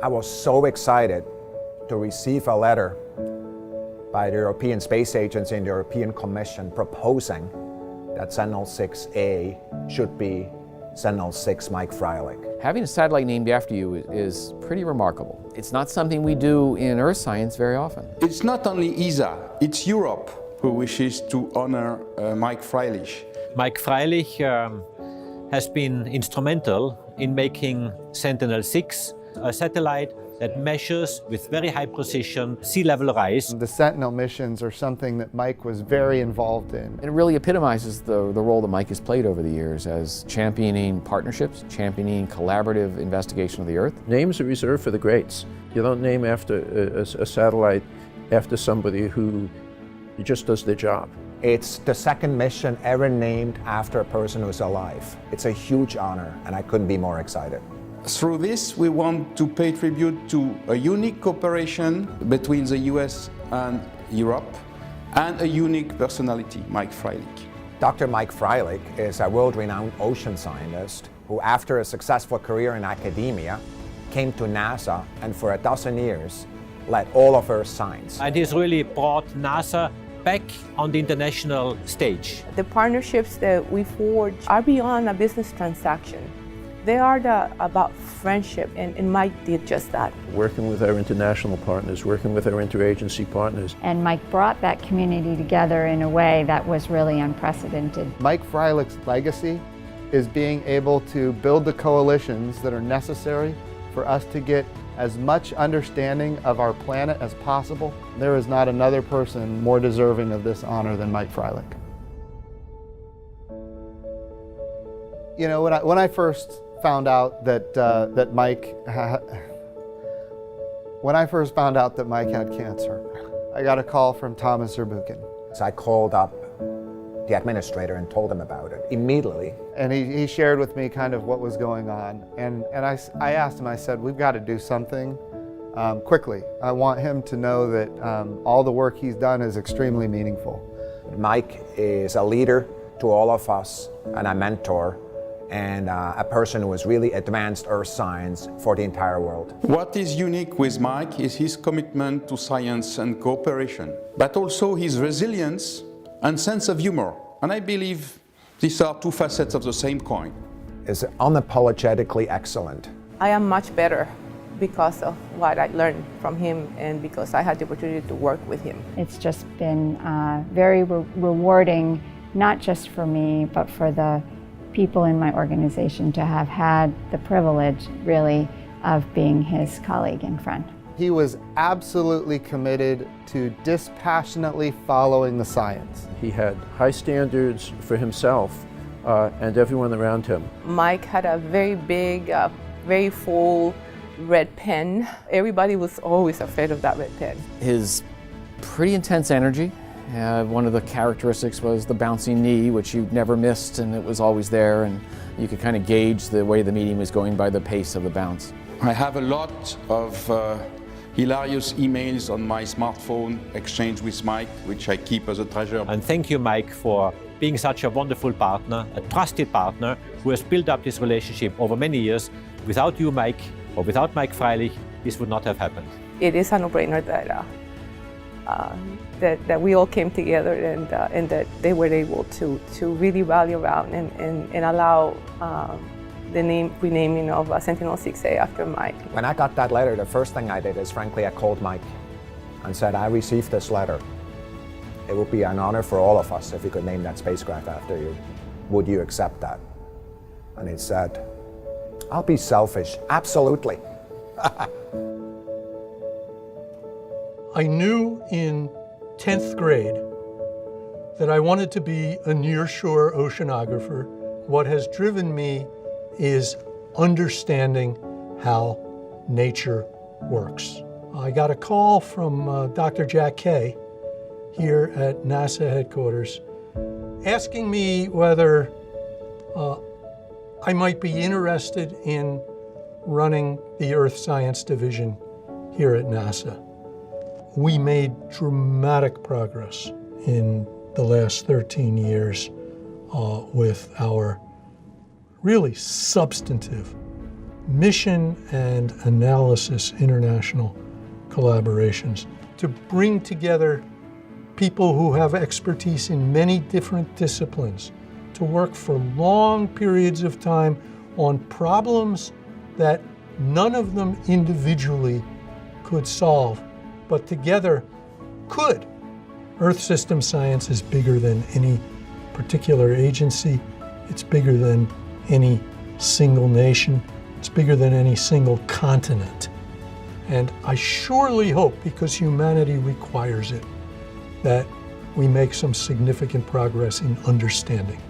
I was so excited to receive a letter by the European Space Agency and the European Commission proposing that Sentinel-6A should be Sentinel-6 Mike Freilich. Having a satellite named after you is pretty remarkable. It's not something we do in Earth science very often. It's not only ESA, it's Europe who wishes to honor Mike Freilich. Mike Freilich has been instrumental in making Sentinel-6 a satellite that measures with very high precision sea level rise. The Sentinel missions are something that Mike was very involved in. It really epitomizes the role that Mike has played over the years as championing partnerships, championing collaborative investigation of the Earth. Names are reserved for the greats. You don't name after a satellite after somebody who just does their job. It's the second mission ever named after a person who's alive. It's a huge honor, and I couldn't be more excited. Through this, we want to pay tribute to a unique cooperation between the US and Europe and a unique personality, Mike Freilich. Dr. Mike Freilich is a world-renowned ocean scientist who, after a successful career in academia, came to NASA and for a dozen years led all of Earth science. And he's really brought NASA back on the international stage. The partnerships that we forge are beyond a business transaction. They are about friendship, and Mike did just that. Working with our international partners, working with our interagency partners. And Mike brought that community together in a way that was really unprecedented. Mike Freilich's legacy is being able to build the coalitions that are necessary for us to get as much understanding of our planet as possible. There is not another person more deserving of this honor than Mike Freilich. You know, when I first found out that Mike had cancer, I got a call from Thomas Zurbuchen. So I called up the administrator and told him about it immediately. And he shared with me kind of what was going on. And I asked him, I said, we've got to do something quickly. I want him to know that all the work he's done is extremely meaningful. Mike is a leader to all of us and a mentor, and a person who has really advanced Earth science for the entire world. What is unique with Mike is his commitment to science and cooperation, but also his resilience and sense of humor. And I believe these are two facets of the same coin. Is unapologetically excellent. I am much better because of what I learned from him and because I had the opportunity to work with him. It's just been very rewarding, not just for me, but for the people in my organization to have had the privilege, really, of being his colleague and friend. He was absolutely committed to dispassionately following the science. He had high standards for himself and everyone around him. Mike had a very big, very full red pen. Everybody was always afraid of that red pen. His pretty intense energy. One of the characteristics was the bouncing knee, which you never missed, and it was always there, and you could kind of gauge the way the meeting was going by the pace of the bounce. I have a lot of hilarious emails on my smartphone exchanged with Mike, which I keep as a treasure. And thank you, Mike, for being such a wonderful partner, a trusted partner who has built up this relationship over many years. Without you, Mike, or without Mike Freilich, this would not have happened. It is a no-brainer that we all came together and that they were able to really rally around and allow the renaming of Sentinel-6A after Mike. When I got that letter, the first thing I did is, frankly, I called Mike and said, I received this letter. It would be an honor for all of us if we could name that spacecraft after you. Would you accept that? And he said, I'll be selfish, absolutely. I knew in 10th grade that I wanted to be a nearshore oceanographer. What has driven me is understanding how nature works. I got a call from Dr. Jack Kay here at NASA headquarters asking me whether I might be interested in running the Earth Science Division here at NASA. We made dramatic progress in the last 13 years with our really substantive mission and analysis international collaborations to bring together people who have expertise in many different disciplines to work for long periods of time on problems that none of them individually could solve, but together could. Earth system science is bigger than any particular agency. It's bigger than any single nation. It's bigger than any single continent. And I surely hope, because humanity requires it, that we make some significant progress in understanding.